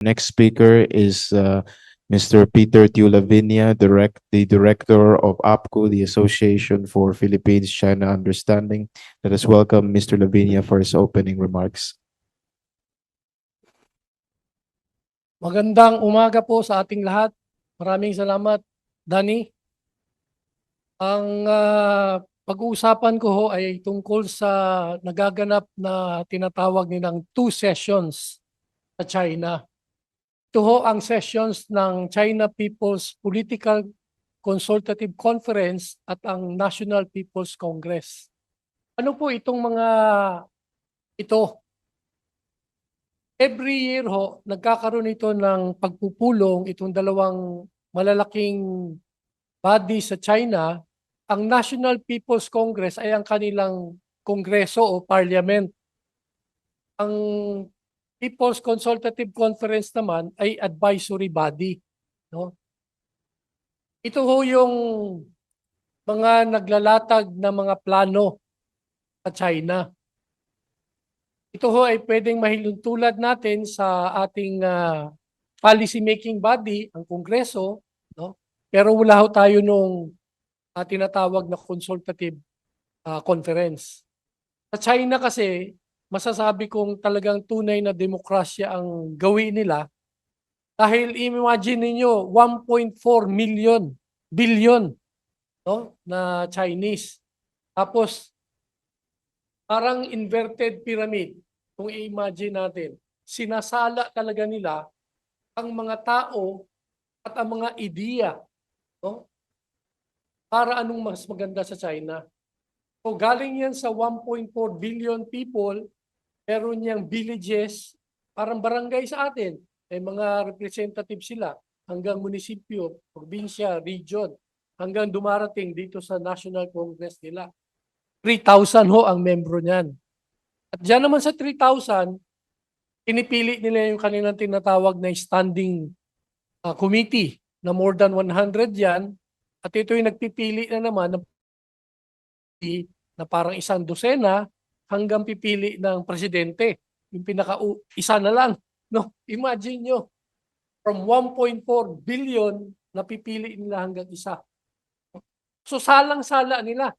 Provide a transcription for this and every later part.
Next speaker is Mr. Peter Tiulavinia, the Director of APCO, the Association for Philippines-China Understanding. Let us welcome Mr. Lavinia for his opening remarks. Magandang umaga po sa ating lahat. Maraming salamat, Danny. Ang pag-uusapan ko ho ay tungkol sa nagaganap na tinatawag nilang 2 sessions sa China. Ito ho ang sessions ng China People's Political Consultative Conference at ang National People's Congress. Ano po itong mga ito? Every year ho, nagkakaroon ito ng pagpupulong itong dalawang malalaking body sa China. Ang National People's Congress ay ang kanilang kongreso o parliament. Ang People's Consultative Conference naman ay advisory body. No? Ito ho yung mga naglalatag na mga plano sa China. Ito ho ay pwedeng mahiluntulad natin sa ating policy making body, ang Kongreso, no? Pero wala ho tayo nung tinatawag na consultative conference. Sa China kasi, masasabi kong talagang tunay na demokrasya ang gawin nila dahil imagine ninyo 1.4 billion no, na Chinese. Tapos parang inverted pyramid, kung i-imagine natin. Sinasala talaga nila ang mga tao at ang mga ideya. No? Para anong mas maganda sa China. So galing yan sa 1.4 billion people, meron niyang villages, parang barangay sa atin. May mga representative sila hanggang munisipyo, probinsya, region, hanggang dumarating dito sa National Congress nila. 3,000 ho ang membro niyan. At dyan naman sa 3,000, pinipili nila yung kanilang tinatawag na standing committee na more than 100 yan. At ito yung nagpipili na naman na parang isang dosena hanggang pipili ng presidente. Yung isa na lang. No? Imagine nyo, from 1.4 billion, napipili nila hanggang isa. So salang-sala nila.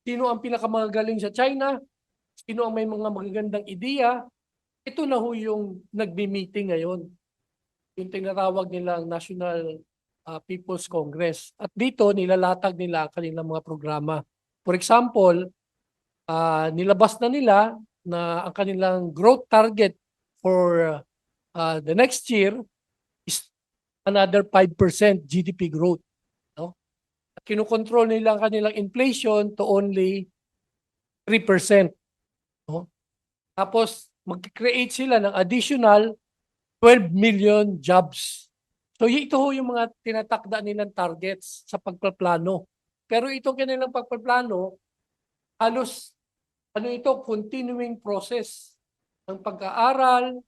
Sino ang pinakamagaling sa China? Sino ang may mga magagandang ideya? Ito na ho yung nagbi-meeting ngayon. Yung tinatawag nilang National People's Congress. At dito, nilalatag nila ang kanilang mga programa. For example, nilabas na nila na ang kanilang growth target for the next year is another 5% GDP growth. No? At kinukontrol nila ang kanilang inflation to only 3%. No? Tapos, mag-create sila ng additional 12 million jobs. So ito ho yung mga tinatakda nilang targets sa pagpaplano. Pero itong kanilang pagpaplano, halos continuing process ng pag-aaral,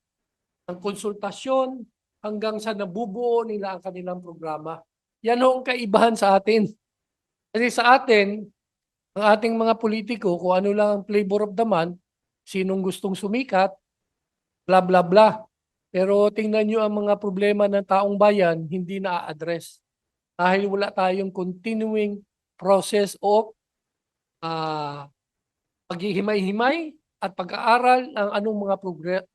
ng konsultasyon, hanggang sa nabubuo nila ang kanilang programa. Yan ho ang kaibahan sa atin. Kasi sa atin, ang ating mga politiko, kung ano lang ang flavor of the month, sinong gustong sumikat, bla bla bla. Pero tingnan nyo ang mga problema ng taong bayan, hindi na-address. Dahil wala tayong continuing process of paghihimay-himay at pag-aaral ng anong mga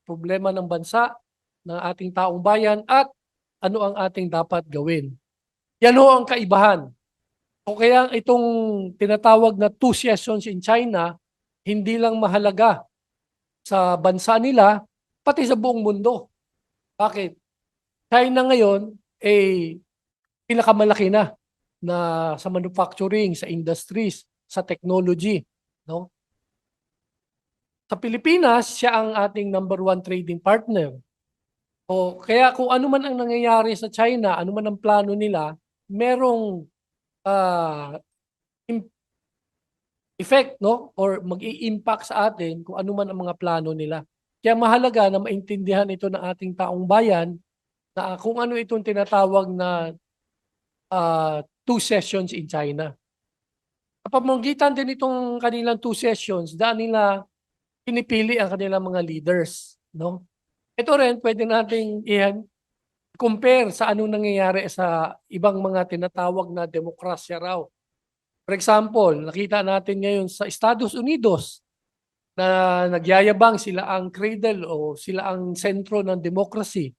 problema ng bansa, ng ating taong bayan, at ano ang ating dapat gawin. Yan ho ang kaibahan. O kaya itong tinatawag na 2 sessions in China, hindi lang mahalaga sa bansa nila, pati sa buong mundo. Bakit? China ngayon pinakamalaki na sa manufacturing, sa industries, sa technology, no? Sa Pilipinas, siya ang ating number 1 trading partner. O kaya kung ano man ang nangyayari sa China, ano man ang plano nila, merong effect, no? Or mag-i-impact sa atin kung ano man ang mga plano nila. Kaya mahalaga na maintindihan ito ng ating taong bayan na kung ano itong tinatawag na 2 sessions in China. Kapamagitan din itong kanilang 2 sessions, daan nila pinipili ang kanilang mga leaders. No? Ito rin pwede nating compare sa anong nangyayari sa ibang mga tinatawag na demokrasya raw. For example, nakita natin ngayon sa Estados Unidos na nagyayabang sila ang cradle o sila ang sentro ng democracy.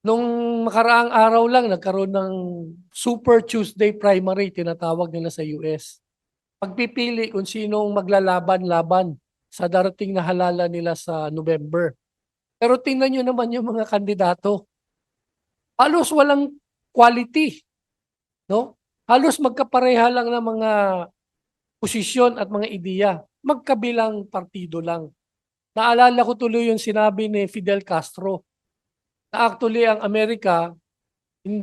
Nung makaraang araw lang, nagkaroon ng Super Tuesday primary, tinatawag nila sa US. Pagpipili kung sinong maglalaban-laban sa darating na halalan nila sa November. Pero tingnan nyo naman yung mga kandidato. Halos walang quality. No? Halos magkapareha lang ng mga posisyon at mga ideya. Magkabilang partido lang. Naalala ko tuloy yung sinabi ni Fidel Castro na actually ang Amerika,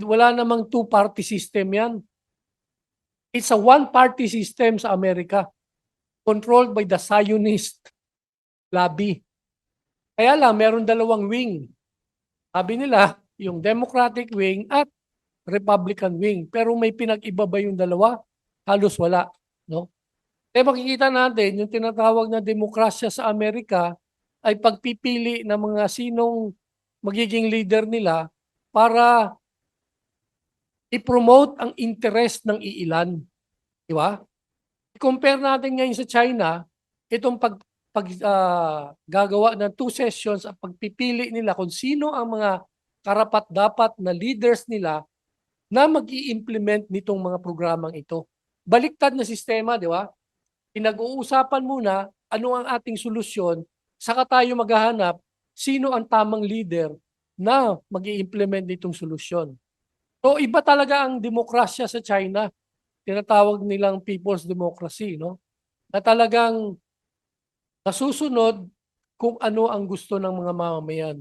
wala namang two-party system yan. It's a one-party system sa Amerika controlled by the Zionist lobby. Kaya lang, meron dalawang wing. Sabi nila, yung Democratic wing at Republican wing. Pero may pinag-iba ba yung dalawa? Halos wala. No? Kaya makikita natin, yung tinatawag na demokrasya sa Amerika ay pagpipili ng mga sinong magiging leader nila para i-promote ang interest ng iilan. Di ba? I-compare natin ngayon sa China, itong gagawa ng 2 sessions at pagpipili nila kung sino ang mga karapat-dapat na leaders nila na mag-i-implement nitong mga programang ito. Baliktad na sistema, di ba? Pinag-uusapan muna ano ang ating solusyon, saka tayo maghahanap sino ang tamang leader na mag-i-implement nitong solusyon. So iba talaga ang demokrasya sa China. Tinatawag nilang people's democracy, no? Na talagang nasusunod kung ano ang gusto ng mga mamamayan.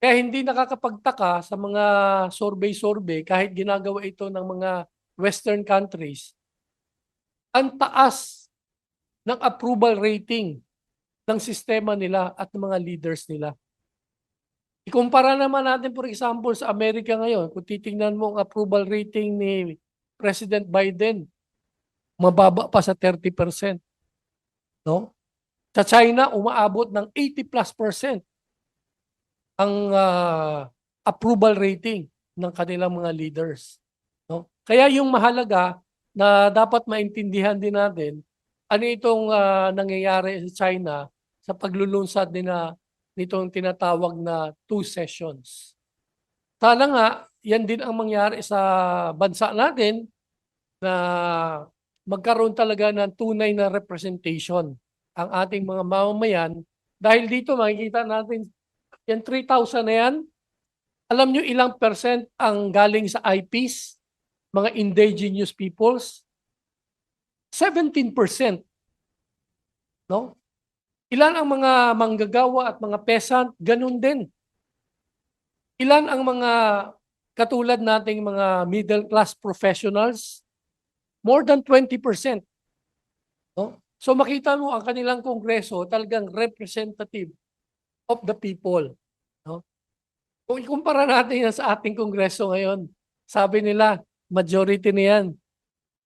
Kaya hindi nakakapagtaka sa mga survey-survey kahit ginagawa ito ng mga Western countries. Ang taas ng approval rating ng sistema nila at ng mga leaders nila. Ikumpara naman natin for example sa Amerika ngayon, kung titingnan mo ang approval rating ni President Biden, mababa pa sa 30%. No? Sa China, umaabot ng 80+% ang approval rating ng kanilang mga leaders. No? Kaya yung mahalaga na dapat maintindihan din natin ano itong nangyayari sa China sa paglulunsad nitong tinatawag na 2 sessions. Sana nga, yan din ang mangyari sa bansa natin na magkaroon talaga ng tunay na representation ang ating mga mamamayan. Dahil dito makikita natin, yan 3,000 na yan, alam nyo ilang percent ang galing sa IPs, mga indigenous peoples? 17%. No? Ilan ang mga manggagawa at mga peasant? Ganun din. Ilan ang mga katulad nating mga middle class professionals? More than 20%. No? So makita mo ang kanilang kongreso talagang representative of the people. No? Kung ikumpara natin yan sa ating kongreso ngayon, sabi nila, majority na yan,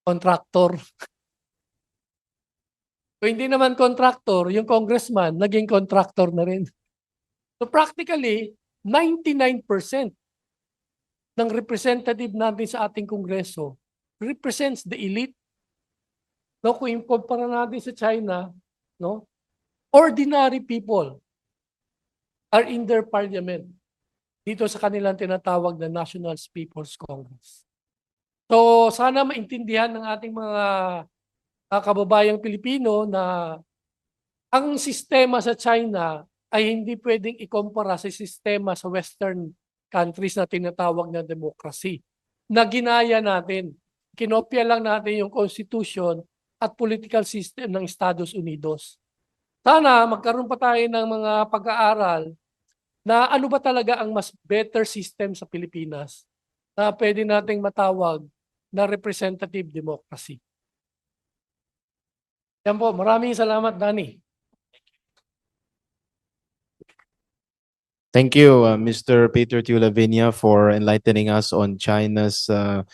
contractor. Kung hindi naman contractor, yung congressman, naging contractor na rin. So practically, 99% ng representative natin sa ating kongreso represents the elite. No, kung ikumpara natin sa China, no, ordinary people are in their parliament dito sa kanilang tinatawag na National People's Congress. So sana maintindihan ng ating mga kababayang Pilipino na ang sistema sa China ay hindi pwedeng ikumpara sa sistema sa Western countries na tinatawag na democracy. Na ginaya natin. Kinopya lang natin yung constitution at political system ng Estados Unidos. Sana magkaroon pa tayo ng mga pag-aaral na ano ba talaga ang mas better system sa Pilipinas na pwede nating matawag na representative democracy. Yan po, maraming salamat, Danny. Thank you, Mr. Peter Tiulavinia, for enlightening us on China's 2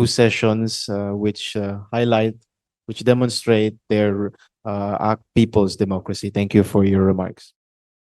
sessions, which demonstrate their people's democracy. Thank you for your remarks.